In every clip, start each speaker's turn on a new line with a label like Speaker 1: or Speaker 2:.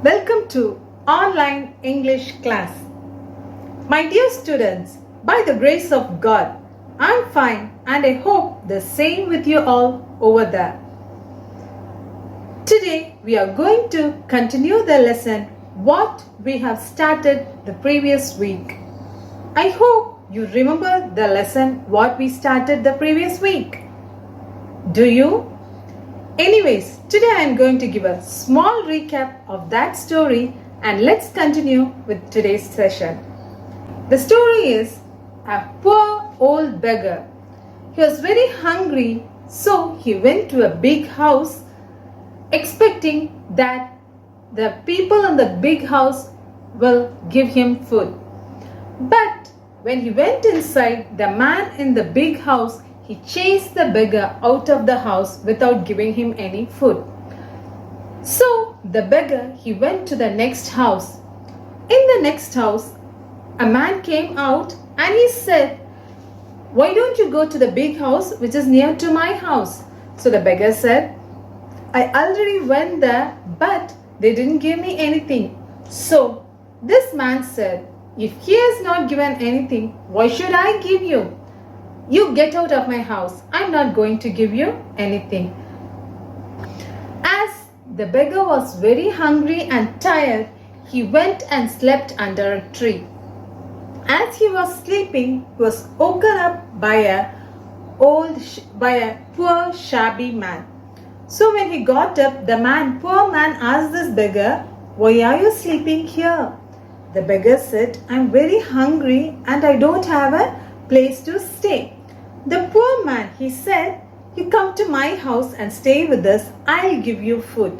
Speaker 1: Welcome to online English class. My dear students, by the grace of God, I'm fine and I hope the same with you all over there. Today we are going to continue the lesson what we have started the previous week. I hope you remember the lesson what we started the previous week. Do you? Anyways, today I am going to give a small recap of that story and let's continue with today's session. The story is a poor old beggar. He was very hungry, so he went to a big house expecting that the people in the big house will give him food. But when he went inside, the man in the big house, he chased the beggar out of the house without giving him any food. So the beggar, he went to the next house. In the next house, a man came out and he said, "Why don't you go to the big house which is near to my house?" So the beggar said, "I already went there, but they didn't give me anything." So this man said, "If he has not given anything, why should I give you? You get out of my house. I'm not going to give you anything." As the beggar was very hungry and tired, he went and slept under a tree. As he was sleeping, he was woken up by a poor shabby man. So when he got up, the poor man asked this beggar, "Why are you sleeping here?" The beggar said, "I'm very hungry and I don't have a place to stay." The poor man, he said, "You come to my house and stay with us. I'll give you food."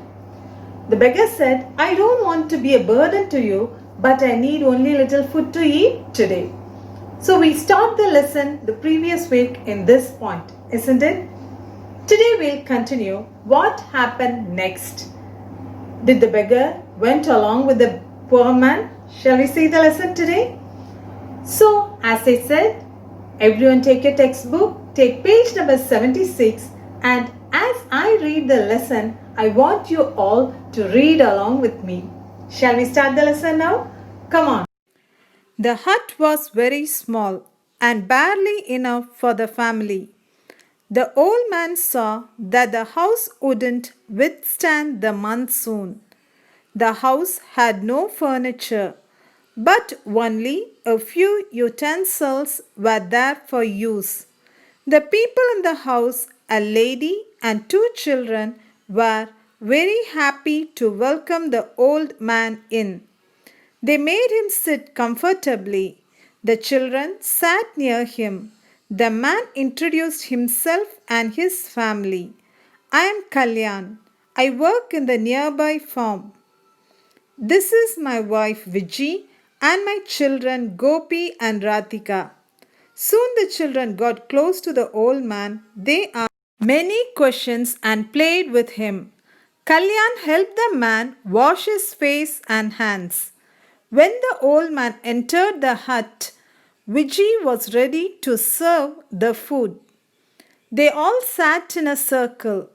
Speaker 1: The beggar said, "I don't want to be a burden to you, but I need only little food to eat today." So we stopped the lesson the previous week in this point, isn't it? Today we'll continue what happened next. Did the beggar went along with the poor man? Shall we see the lesson today? So, as I said, everyone take your textbook, take page number 76, and as I read the lesson, I want you all to read along with me. Shall we start the lesson now? Come on. The hut was very small and barely enough for the family. The old man saw that the house wouldn't withstand the monsoon. The house had no furniture, but only a few utensils were there for use. The people in the house, a lady and two children, were very happy to welcome the old man in. They made him sit comfortably. The children sat near him. The man introduced himself and his family. "I am Kalyan. I work in the nearby farm. This is my wife Viji and my children Gopi and Radhika." Soon the children got close to the old man. They asked many questions and played with him. Kalyan helped the man wash his face and hands. When the old man entered the hut, Viji was ready to serve the food. They all sat in a circle.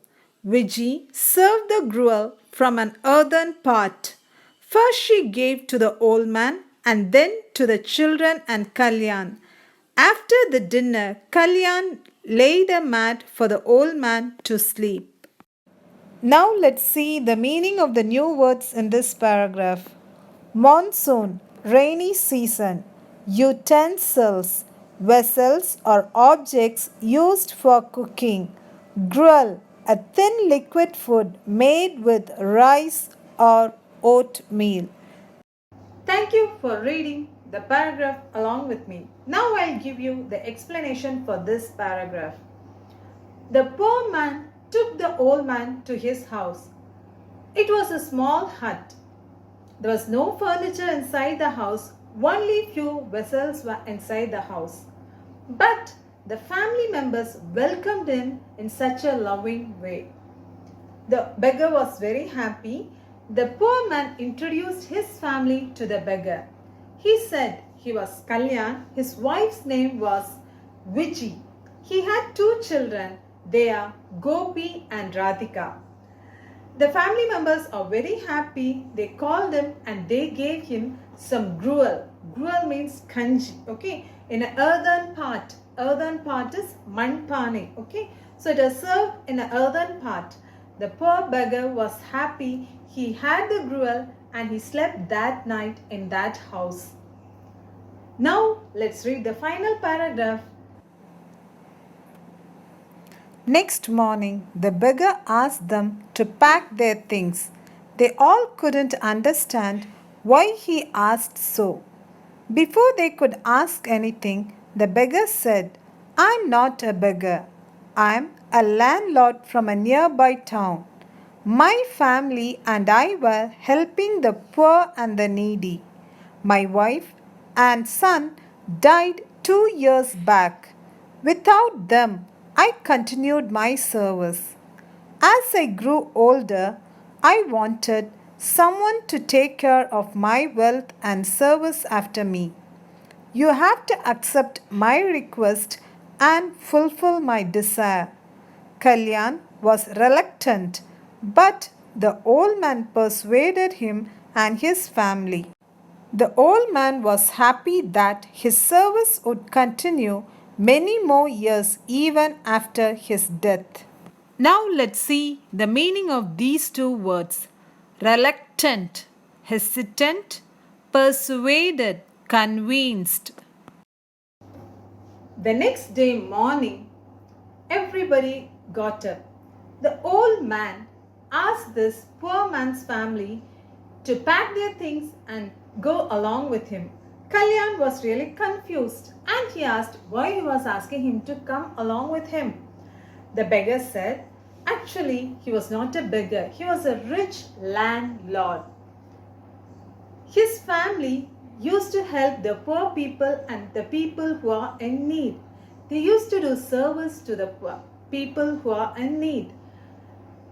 Speaker 1: Viji served the gruel from an earthen pot. First she gave to the old man and then to the children and Kalyan. After the dinner, Kalyan laid a mat for the old man to sleep. Now let's see the meaning of the new words in this paragraph. Monsoon, rainy season. Utensils, vessels or objects used for cooking. Gruel, a thin liquid food made with rice or oatmeal. Thank you for reading the paragraph along with me. Now I'll give you the explanation for this paragraph. The poor man took the old man to his house. It was a small hut. There was no furniture inside the house, only few vessels were inside the house. But the family members welcomed him in such a loving way. The beggar was very happy. The poor man introduced his family to the beggar. He said he was Kalyan. His wife's name was Viji. He had two children. They are Gopi and Radhika. The family members are very happy. They called him and they gave him some gruel. Gruel means kanji, okay, in an earthen pot. Earthen pot is manpane, okay. So it is served in an earthen pot. The poor beggar was happy. He had the gruel and he slept that night in that house. Now let's read the final paragraph. Next morning, the beggar asked them to pack their things. They all couldn't understand why he asked so. Before they could ask anything, the beggar said, "I'm not a beggar. I'm a landlord from a nearby town. My family and I were helping the poor and the needy. My wife and son died 2 years back. Without them, I continued my service. As I grew older, I wanted someone to take care of my wealth and service after me. You have to accept my request and fulfill my desire." Kalyan was reluctant, but the old man persuaded him and his family. The old man was happy that his service would continue many more years even after his death. Now let's see the meaning of these two words: reluctant, hesitant, persuaded, convinced. The next day morning, everybody got up. The old man asked this poor man's family to pack their things and go along with him. Kalyan was really confused and he asked why he was asking him to come along with him. The beggar said, actually, he was not a beggar, he was a rich landlord. His family used to help the poor people and the people who are in need. They used to do service to the poor people who are in need.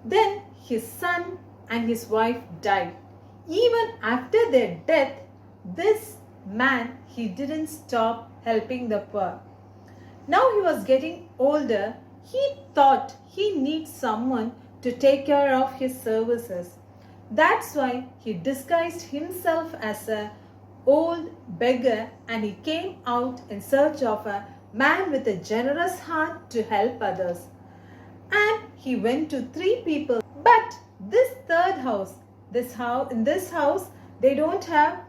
Speaker 1: Then his son and his wife died. Even after their death, this man, he didn't stop helping the poor. Now he was getting older. He thought he needs someone to take care of his services. That's why he disguised himself as an old beggar and he came out in search of a man with a generous heart to help others. And he went to 3 people. But this third house, in this house, they don't have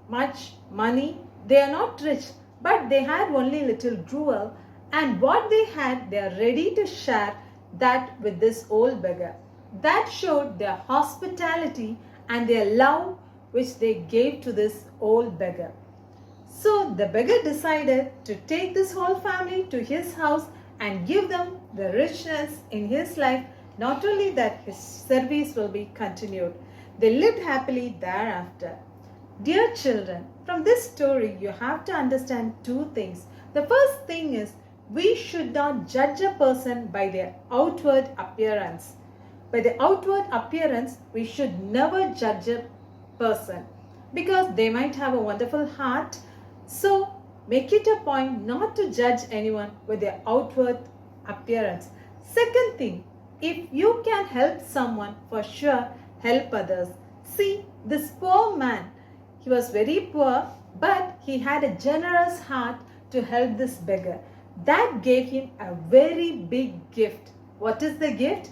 Speaker 1: much money. They are not rich, but they had only little gruel. And what they had, they are ready to share that with this old beggar. That showed their hospitality and their love which they gave to this old beggar. So the beggar decided to take this whole family to his house and give them the richness in his life. Not only that, his service will be continued. They lived happily thereafter. Dear children, from this story you have to understand 2 things. The first thing is, we should not judge a person by their outward appearance. By the outward appearance, we should never judge a person because they might have a wonderful heart. So make it a point not to judge anyone with their outward appearance. Second thing, if you can help someone, for sure help others. See, this poor man, he was very poor, but he had a generous heart to help this beggar. That gave him a very big gift. What is the gift?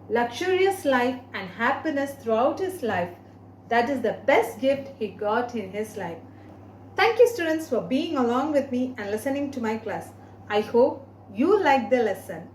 Speaker 1: Luxurious life and happiness throughout his life. That is the best gift he got in his life. Thank you students for being along with me and listening to my class. I hope you liked the lesson.